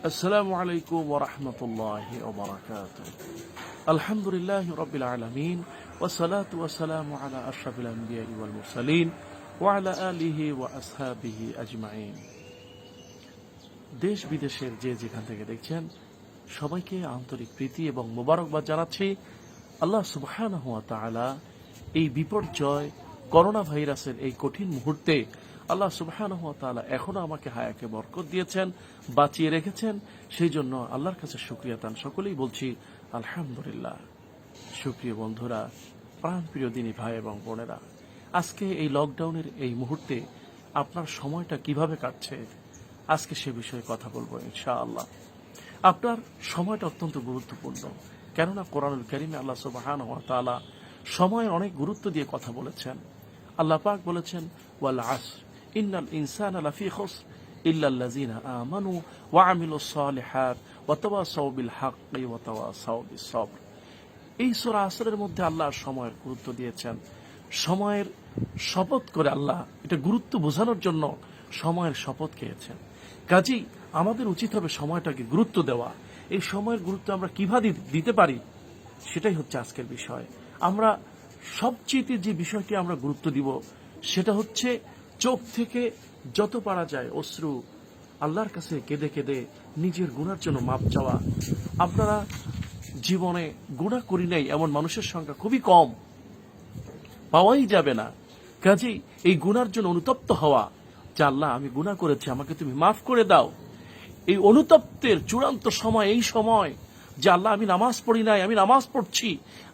السلام عليكم ورحمة الله وبركاته. الحمد لله رب العالمين والصلاة والسلام على أشرف الأنبياء والمرسلين وعلى آله وأصحابه أجمعين. দেশ বিদেশের যে যেখান থেকে দেখছেন সবাইকে আন্তরিক প্রীতি এবং মোবারকবাদ জানাচ্ছি। আল্লাহ সুবহানাহু ওয়া তাআলা এই বিপর্যয় করোনা ভাইরাসের এই কঠিন মুহূর্তে আল্লাহ সুবহানাহু ওয়া তাআলা এখনো আমাকে হায়াকে বরকত দিয়েছেন, বাঁচিয়ে রেখেছেন। সেই জন্য আল্লাহর কাছে শুকরিয়া তান সকলেই বলছি আলহামদুলিল্লাহ। সুপ্রিয় বন্ধুরা, প্রাণপ্রিয় দিনী ভাই এবং বোনেরা, আজকে এই লকডাউনের এই মুহূর্তে আপনার সময়টা কিভাবে কাটছে আজকে সে বিষয়ে কথা বলবো ইনশাআল্লাহ। আপনার সময়টা অত্যন্ত গুরুত্বপূর্ণ, কেননা কোরআনুল কারীমে আল্লাহ সুবহানাহু ওয়া তাআলা সময়ের অনেক গুরুত্ব দিয়ে কথা বলেছেন। আল্লাহ পাক বলেছেন ওয়াল আসর ইন্নাল ইনসানা লাফি খুসর ইল্লাল্লাযিনা আমানু ওয়া আমিলুস সালিহাত ওয়া তাওয়াসাউ বিল হাক্কি ওয়া তাওয়াসাউ বিস সবর। এই সূরা আসরের মধ্যে আল্লাহ সময়ের গুরুত্ব দিয়েছেন। সময়ের শপথ করে আল্লাহ এটা গুরুত্ব বোঝানোর জন্য সময়ের শপথ খেয়েছেন। কাজেই আমাদের উচিত হবে সময়টাকে গুরুত্ব দেওয়া। এই সময়ের গুরুত্ব আমরা কিভাবে দিতে পারি সেটাই হচ্ছে আজকের বিষয়। আমরা সবচেয়ে যে বিষয়টি আমরা গুরুত্ব দিব সেটা হচ্ছে চোখ থেকে যত পারা যায় অশ্রু আল্লাহর কাছে কেঁদে কেঁদে নিজের গুনার জন্য মাপ চাওয়া। আপনারা জীবনে গুনাহ করি নাই এমন মানুষের সংখ্যা খুবই কম, পাওয়াই যাবে না। কাজেই এই গুনার জন্য অনুতপ্ত হওয়া, যে আল্লাহ আমি গুনাহ করেছি, আমাকে তুমি মাফ করে দাও। এই অনুতপ্তের চূড়ান্ত সময় এই সময় যে আল্লাহ আমি নামাজ পড়ি নাই, আমি নামাজ পড়ছি,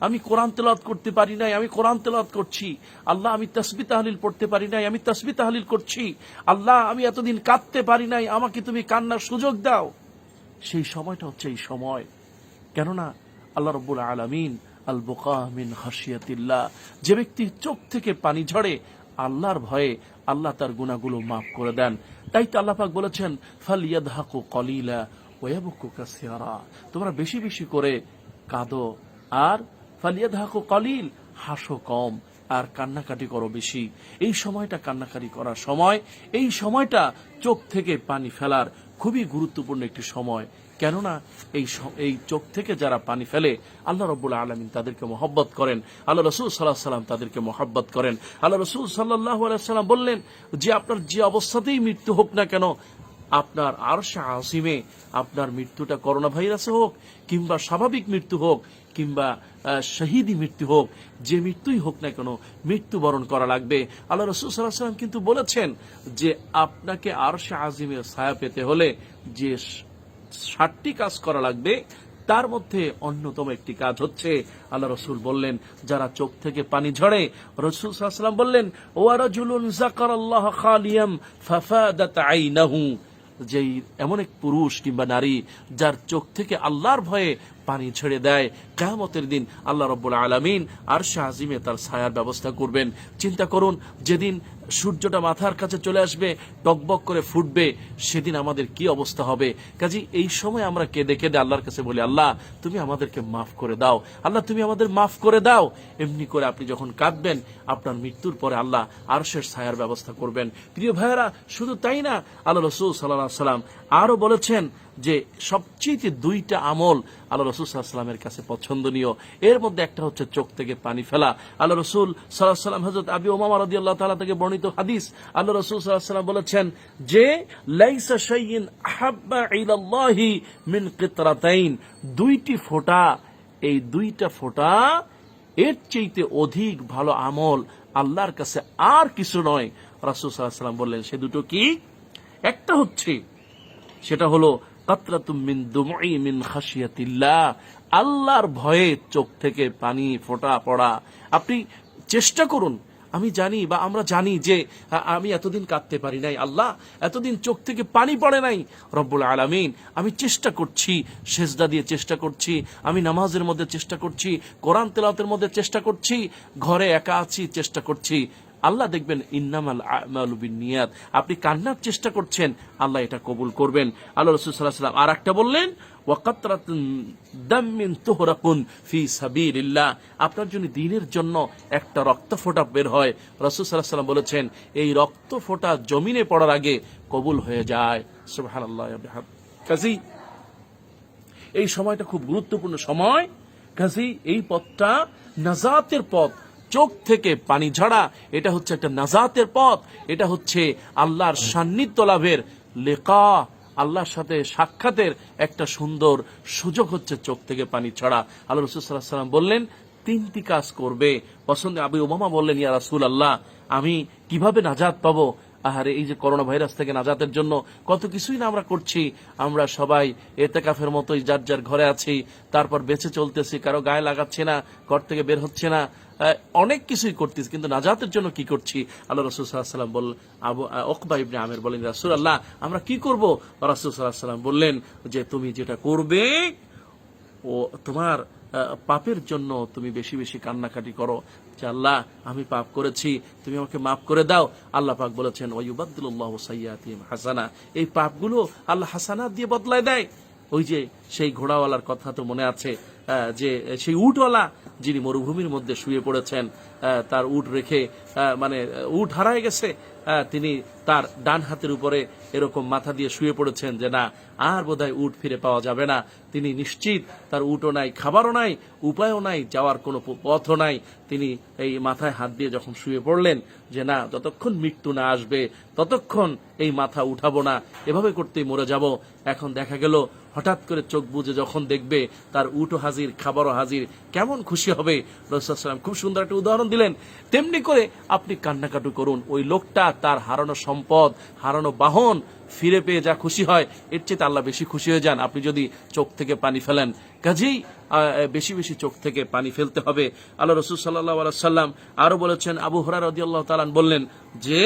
আমি কোরআন তেলাওয়াত করতে পারি নাই, আমি কোরআন তেলাওয়াত করছি। আল্লাহ আমি তাসবিহ তাহলিল পড়তে পারি নাই, আমি তাসবিহ তাহলিল করছি। আল্লাহ আমি এতদিন কাঁদতে পারি নাই, আমাকে তুমি কান্নার সুযোগ দাও। সেই সময়টা হচ্ছে এই সময়, কেননা আল্লাহ রাব্বুল আলামিন আল বুকা মিন খাশিয়াতিল্লাহ, যে ব্যক্তির চোখ থেকে পানি ঝরে আল্লাহর ভয়ে আল্লাহ তার গুনাহগুলো মাফ করে দেন। তাই তো আল্লাহ পাক বলেছেন ফালিয়াদহাকু কলিলা ওয়াবকু কাসীরা, তোমরা বেশি বেশি করে কাঁদো আর ফালিয়াদহাকু কলিল, হাসো কম আর কান্নাকাটি করো বেশি। এই সময়টা কান্নাকাটি করার সময়, এই সময়টা চোখ থেকে পানি ফেলার খুবই গুরুত্বপূর্ণ একটি সময়। কেননা এই চোখ থেকে যারা পানি ফেলে আল্লাহ রাব্বুল আলামিন তাদেরকে মহব্বত করেন, আল্লাহ রাসূল সাল্লাল্লাহু আলাইহি সাল্লাম তাদেরকে মহব্বত করেন। আল্লাহ রাসূল সাল্লাল্লাহু আলাইহি সাল্লাম বললেন যে আপনার যে অবস্থাতেই মৃত্যু হোক না কেন, আপনার আরশে আসিমে আপনার মৃত্যুটা করোনা ভাইরাসে হোক কিংবা স্বাভাবিক মৃত্যু হোক কিংবা শহীদি মৃত্যু হোক, যে মৃত্যুই হোক না কেন মৃত্যুবরণ করা লাগবে। আল্লাহ রাসূল সাল্লাল্লাহু আলাইহি সাল্লাম কিন্তু বলেছেন যে আপনাকে আরশে আজিমের ছায়া পেতে হলে যে 60টি কাজ করা লাগবে, তার মধ্যে অন্যতম একটি কাজ হচ্ছে আল্লাহ রাসূল বললেন যারা চোখ থেকে পানি ঝরে, রাসূল সাল্লাল্লাহু আলাইহি ওয়াসাল্লাম বললেন ওয়া রাজুলুন যাকারাল্লাহ খালিয়াম ফাফাদাত আইনাহু, যেই এমন এক পুরুষ কিংবা নারী যার চোখ থেকে আল্লাহর ভয়ে পানি ছেড়ে দেয়, কিয়ামতের দিন আল্লাহ রাব্বুল আলামিন আরশে আজিমে তার ছায়ার ব্যবস্থা করবেন। চিন্তা করুন, যেদিন সূর্যটা মাথার কাছে চলে আসবে, টকবক করে ফুটবে, সেদিন আমাদের কি অবস্থা হবে। কাজেই এই সময় আমরা কেঁদে কেঁদে আল্লাহর কাছে বলি আল্লাহ তুমি আমাদেরকে মাফ করে দাও, আল্লাহ তুমি আমাদের মাফ করে দাও। এমনি করে আপনি যখন কাঁদবেন আপনার মৃত্যুর পরে আল্লাহ আরশের ছায়ার ব্যবস্থা করবেন। প্রিয় ভাইয়েরা, শুধু তাই না, আল্লাহ রাসূল সাল্লাল্লাহু আলাইহি সাল্লাম আরো বলেছেন যে সবচেয়ে 2টা আমল আল্লাহ রাসূল সাল্লাল্লাহু আলাইহি সাল্লামের কাছে পছন্দনীয়, এর মধ্যে একটা হচ্ছে চোখ থেকে পানি ফেলা। আল্লাহ রাসূল সাল্লাল্লাহু আলাইহি সাল্লাম হযরত আবি উমামা রাদিয়াল্লাহু তাআলা থেকে বর্ণিত হাদিস, আল্লাহ রাসূল সাল্লাল্লাহু আলাইহি সাল্লাম বলেছেন যে লাইসা শাইইন আহাব্বা ইলাল্লাহি মিন কিতরাতাইন, 2টি ফোঁটা, এই 2টা ফোঁটা এর চাইতে অধিক ভালো আমল আল্লাহর কাছে আর কিছু নয়। রাসূল সাল্লাল্লাহু আলাইহি সাল্লাম বললেন সে দুটো কি? একটা হচ্ছে সেটা হলো কাতরাতুম মিন দুমুই মিন খাশিয়াতিল্লাহ, আল্লাহর ভয়ে চোখ থেকে পানি ফোঁটা পড়া। আপনি চেষ্টা করুন, আমি জানি বা আমরা জানি যে আমি এতদিন কাঁদতে পারি নাই, আল্লাহ এতদিন চোখ থেকে পানি পড়ে নাই, রব্বুল আলামিন আমি চেষ্টা করছি, সেজদা দিয়ে চেষ্টা করছি, আমি নামাজের মধ্যে চেষ্টা করছি, কোরআন তেলাওয়াতের মধ্যে চেষ্টা করছি, ঘরে একা আছি চেষ্টা করছি। আল্লাহ দেখবেন ইন্নামাল আমালু বিন্নিয়াত, আপনি কান্নার চেষ্টা করছেন, আল্লাহ এটা কবুল করবেন। আল্লাহ রাসূল সাল্লাল্লাহু আলাইহি ওয়াসাল্লাম আর একটা বললেন ওয়া কাতরাতুন দামিন তুহরাকুন ফি সাবিলিল্লাহ, আপনার জন্য দ্বীনের জন্য একটা রক্ত ফোঁটা বের হয়, রাসূল সাল্লাল্লাহু আলাইহি ওয়াসাল্লাম বলেছেন এই রক্ত ফোঁটা জমিনে পড়ার আগে কবুল হয়ে যায়। সুবহানাল্লাহ। কাজী এই সময়টা খুব গুরুত্বপূর্ণ সময়। কাজেই এই পথটা নাজাতের পথ, চোখ থেকে পানি ঝরা, এটা হচ্ছে একটা নাজাতের পথ, এটা হচ্ছে আল্লাহর সান্নিধ্য লাভের, লিকা, আল্লাহর সাথে সাক্ষাতের একটা সুন্দর সুযোগ হচ্ছে চোখ থেকে পানি ছড়া। আল্লাহ রাসূল সাল্লাল্লাহু আলাইহি ওয়াসাল্লাম বললেন 3টি কাজ করবে। পছন্দে আবু উমামা বললেন, ইয়া রাসূলুল্লাহ, আমি কিভাবে নাজাত পাবো? আহারে, এই যে করোনা ভাইরাস থেকে নাজাতের জন্য কত কিছুই না আমরা করছি। আমরা সবাই এতেকাফের মতোই যার যার ঘরে আছি, তারপর বেঁচে চলতেছি, কারো গায়ে লাগাচ্ছে না, ঘর থেকে বের হচ্ছে না, অনেক কিছুই করতেছি, কিন্তু নাজাতের জন্য কি করছি? আল্লাহ রাসূল সাল্লাল্লাহু আলাইহি ওয়াসাল্লাম বললেন, উকবা ইবনে আমির বলেন, রাসূলুল্লাহ, আমরা কি করব? রাসূল সাল্লাল্লাহু আলাইহি ওয়াসাল্লাম বললেন যে তুমি যেটা করবে, ও তোমার পাপের জন্য তুমি বেশি বেশি কান্নাকাটি করো যে আল্লাহ, আমি পাপ করেছি, তুমি আমাকে মাফ করে দাও। আল্লাহ পাক বলেছেন, ওয়ায়ুবাদদিলুল্লাহু সাইয়্যাতিহিম হাসানা, এই পাপগুলো আল্লাহ হাসানাত দিয়ে বদলায় দেয়। ওই যে সেই ঘোড়াওয়ালার কথা তো মনে আছে, যে সেই উটওয়ালা যিনি মরুভূমির মধ্যে শুয়ে পড়েছেন, তার উট রেখে, মানে উট হারায় গেছে, তিনি তার ডান হাতের উপরে এরকম মাথা দিয়ে শুয়ে পড়েছেন যে না, আর বোধহয় উট ফিরে পাওয়া যাবে না। তিনি নিশ্চিত তার উটও নাই, খাবারও নাই, উপায়ও নাই, যাওয়ার কোনো পথও নাই। তিনি এই মাথায় হাত দিয়ে যখন শুয়ে পড়লেন যে না, যতক্ষণ মৃত্যু না আসবে ততক্ষণ এই মাথা উঠাবো না, এভাবে করতেই মরে যাব। এখন দেখা গেল হঠাৎ করে চোখ বুজে যখন দেখবে তার উটও হাজির, খাবারও হাজির, কেমন খুশি হবে। রাসূল সাল্লাল্লাহু আলাইহি ওয়াসাল্লাম খুব সুন্দর একটা উদাহরণ দিলেন। তেমনি করে আপনি কান্নাকাটি করুন। ওই লোকটা তার হারানো সম্পদ, হারানো বাহন ফিরে পেয়ে যা খুশি হয়, এর চেয়ে আল্লাহ বেশি খুশি হয়ে যান আপনি যদি চোখ থেকে পানি ফেলেন। কাজেই বেশি বেশি চোখ থেকে পানি ফেলতে হবে। আল্লাহ রাসূল সাল্লাল্লাহু আলাইহি ওয়াসাল্লাম আরো বলেছেন, আবু হুরায়রা রাদিয়াল্লাহু তাআলা বললেন যে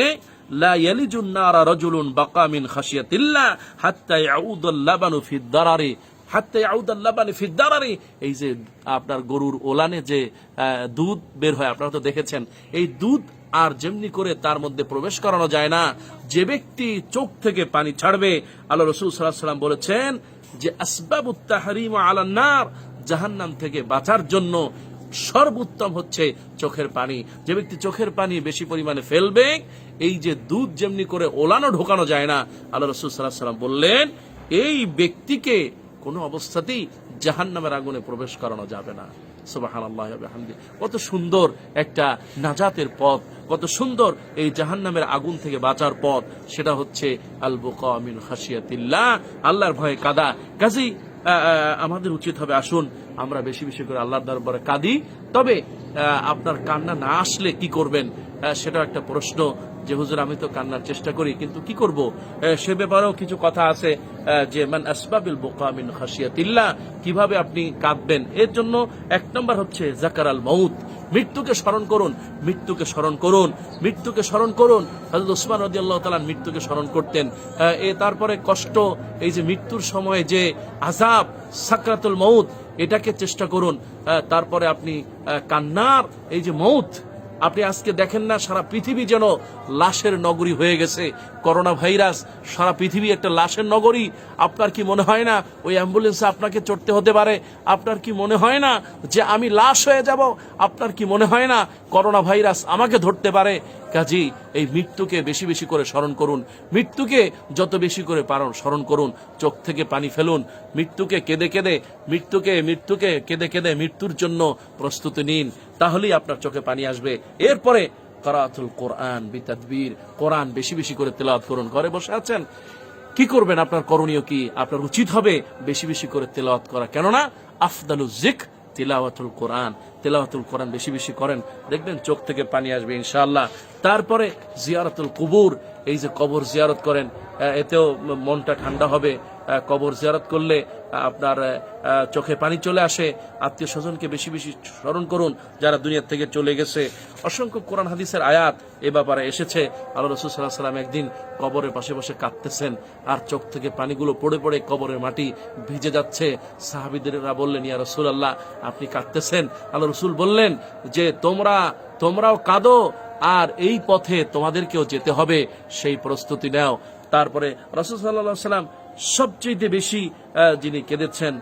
লা ইয়ালিজুন নারা রাজুলুন বাকা মিন খাশিয়াতিল্লাহ হাত্তা ইয়াউদাল লাবানু ফিদ দারারি, হাত্তা ইয়াউদাল লাবানু ফিদ দারারি। এই যে আপনার গরুর ওলানে যে দুধ বের হয়, আপনারা তো দেখেছেন, এই দুধ আর যেমনি করে তার মধ্যে প্রবেশ করানো যায় না। যে ব্যক্তি চোখ থেকে পানি ছাড়বে, আল্লাহ রাসূল সাল্লাল্লাহু আলাইহি ওয়াসাল্লাম বলেছেন যে আসবাবুত তাহরিম আলান নার, জাহান্নাম থেকে বাঁচার জন্য সর্বোত্তম হচ্ছে চোখের পানি। যে ব্যক্তি চোখের পানি বেশি পরিমাণে ফেলবে, এই যে দুধ যেমনি করে ওলানো ঢোকানো যায় না, আল্লাহ রাসূল সাল্লাল্লাহু আলাইহি ওয়াসাল্লাম বললেন এই ব্যক্তিকে কোনো অবস্থাতেই জাহান্নামের আগুনে প্রবেশ করানো যাবে না। সুবহানাল্লাহি ওয়া বিহামদিহি। কত সুন্দর একটা নাজাতের পথ, কত সুন্দর এই জাহান্নামের আগুন থেকে বাঁচার পথ, সেটা হচ্ছে আল বুকা মিন খাশিয়াতিল্লাহ, আল্লাহর ভয়ে কাঁদা। কাজেই আমাদের উচিত হবে, আসুন আমরা বেশি বেশি করে আল্লাহর দরবারে কাঁদি। তবে আপনার কান্না না আসলে কি করবেন, সেটা একটা প্রশ্ন, যে হুজুর আমি তো কান্নার চেষ্টা করি, কিন্তু কি করব, সে ব্যাপারেও কিছু কথা আছে। যে মান আসবাবিল বুকা মিন খাশিয়াতিল্লাহ, কিভাবে আপনি কাঁদবেন, এর জন্য 1 নম্বর হচ্ছে যাকারাল মাউত, মৃত্যুকে স্মরণ করুন, মৃত্যুকে স্মরণ করুন, মৃত্যুকে স্মরণ করুন। হযরত ওসমান রাদিয়াল্লাহু তাআলা মৃত্যুকে স্মরণ করতেন। তারপরে কষ্ট, এই যে মৃত্যুর সময় যে আযাব, সাকরাতুল মাউত, এটাকে চেষ্টা করুন। তারপরে আপনি কান্নার এই যে মৌত, আপনি আজকে দেখেন না সারা পৃথিবী যেন লাশের নগরী হয়ে গেছে। করোনা ভাইরাস, সারা পৃথিবী একটা লাশের নগরী। আপনার কি মনে হয় না ওই অ্যাম্বুলেন্সে আপনাকে চড়তে হতে পারে? আপনার কি মনে হয় না যে আমি লাশ হয়ে যাব? আপনার কি মনে হয় না করোনা ভাইরাস আমাকে ধরতে পারে? কাজী এই মৃত্যুকে বেশি বেশি করে স্মরণ করুন, মৃত্যুকে যত বেশি করে পারেন স্মরণ করুন, চোখ থেকে পানি ফেলুন, মৃত্যুকে কেঁদে কেঁদে, মৃত্যুকে কেঁদে কেঁদে মৃত্যুর জন্য প্রস্তুতি নিন, তাহলেই আপনার চোখে পানি আসবে। এরপরে কিরাআতুল কোরআন বিতাদবীর, কোরআন বেশি বেশি করে তেলাওয়াত করুন। ঘরে বসে আছেন, কি করবেন? আপনার করণীয় কি? আপনার উচিত হবে বেশি বেশি করে তেলাওয়াত করা, কেননা আফদালুজ যিকর তিলাওয়াতুল কোরআন। তেলাওয়াতুল কোরআন বেশি বেশি করেন, দেখবেন চোখ থেকে পানি আসবে ইনশাআল্লাহ। তারপরে জিয়ারতুল কুবুর, এই যে কবর জিয়ারত করেন, এতেও মনটা ঠান্ডা হবে। কবর জিয়ারত করলে আপনার চোখে পানি চলে আসে। আত্মীয় স্বজনকে বেশি বেশি স্মরণ করুন যারা দুনিয়া থেকে চলে গেছে। অসংখ্য কোরআন হাদিসের আয়াত এ ব্যাপারে এসেছে। আল্লাহ রাসূল সাল্লাল্লাহু আলাইহি ওয়াসাল্লাম একদিন কবরের পাশে বসে কাঁদতেছেন, আর চোখ থেকে পানিগুলো পড়ে পড়ে কবরের মাটি ভিজে যাচ্ছে। সাহাবীদেরা বললেন, ইয়া রাসূলুল্লাহ, আপনি কাঁদতেছেন? আল্লাহ রাসূল বললেন যে তোমরাও কাঁদো, আর এই পথে তোমাদেরকেও যেতে হবে, সেই প্রস্তুতি নাও। তারপরে রাসূল সাল্লাল্লাহু আলাইহি ওয়াসাল্লাম সবচেয়ে বেশি যিনি কেঁদেছেন,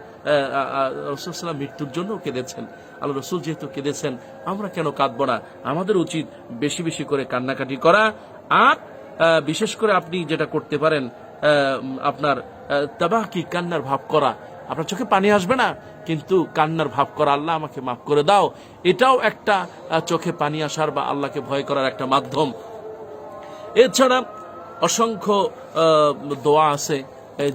রাসূল সাল্লাল্লাহু মৃত্যুর জন্য কেঁদেছেন। আল্লাহ রাসূল যেহেতু কেঁদেছেন, আমরা কেন কাঁদবো না? আমাদের উচিত বেশি বেশি করে কান্নাকাটি করা। আর বিশেষ করে আপনি যেটা করতে পারেন, আপনার তাবাকি, কান্নার ভাব করা। আপনার চোখে পানি আসবে না, কিন্তু কান্নার ভাব করা, আল্লাহ আমাকে মাফ করে দাও, এটাও একটা চোখে পানি আসার বা আল্লাহকে ভয় করার একটা মাধ্যম। এছাড়া অসংখ্য দোয়া আছে,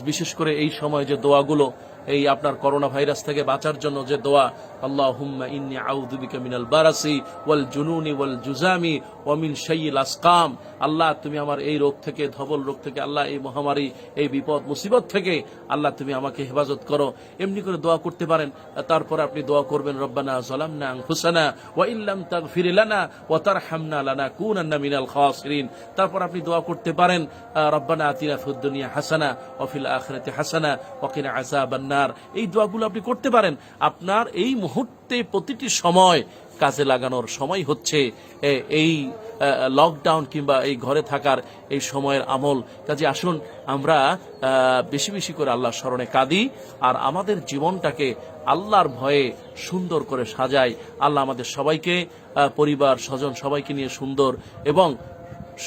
বিশেষ করে এই সময় যে দোয়াগুলো, এই আপনার করোনা ভাইরাস থেকে বাঁচার জন্য যে দোয়া, আল্লাহুম্মা ইন্নী আউযু বিকা মিনাল বারাসি ওয়াল জুনুনি ওয়াল জুজামি ওয়া মিন শাইয়িল আসকাম। আল্লাহ তুমি আমার এই রোগ থেকে, ধবল রোগ থেকে, আল্লাহ এই মহামারী, এই বিপদ মুসিবত থেকে আল্লাহ তুমি আমাকে হেফাজত করো। এমনি করে দোয়া করতে পারেন। তারপর আপনি দোয়া করবেন, রব্বানা যালামনা আনফুসানা ওয়া ইল্লাম তাগফির লানা ওয়া তারহামনা লানাকুনান্না মিনাল খাসিরিন। তারপর আপনি দোয়া করতে পারেন, রব্বানা আতিনা ফিদ দুনিয়া হাসানা ওয়া ফিল আখিরাতি হাসানা ওয়া কিনা আযাবান নার। এই দোয়াগুলো আপনি করতে পারেন। আপনার এই মুহূর্তে প্রতিটি সময় কাজে লাগানোর সময় হচ্ছে এই লকডাউন কিংবা এই ঘরে থাকার এই সময়ের আমল। কাজে আসুন আমরা বেশি বেশি করে আল্লাহর স্মরণে কাঁদি আর আমাদের জীবনটাকে আল্লাহর ভয়ে সুন্দর করে সাজাই। আল্লাহ আমাদের সবাইকে, পরিবার স্বজন সবাইকে নিয়ে সুন্দর এবং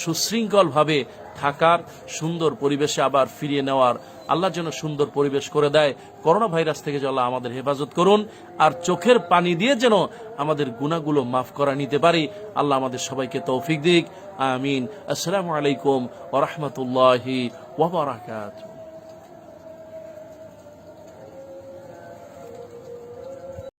সুশৃঙ্খলভাবে থাকার, সুন্দর পরিবেশে আবার ফিরিয়ে নেওয়ার আল্লাহ যেন সুন্দর পরিবেশ করে দেয়। করোনা ভাইরাস থেকে যেন আমাদের হেফাজত করুন, আর চোখের পানি দিয়ে যেন আমাদের গুনাহগুলো মাফ করা নিতে পারি। আল্লাহ আমাদের সবাইকে তৌফিক দিক। আমিন। আসসালামু আলাইকুম ওয়া রাহমাতুল্লাহি ওয়া বারাকাতুহু।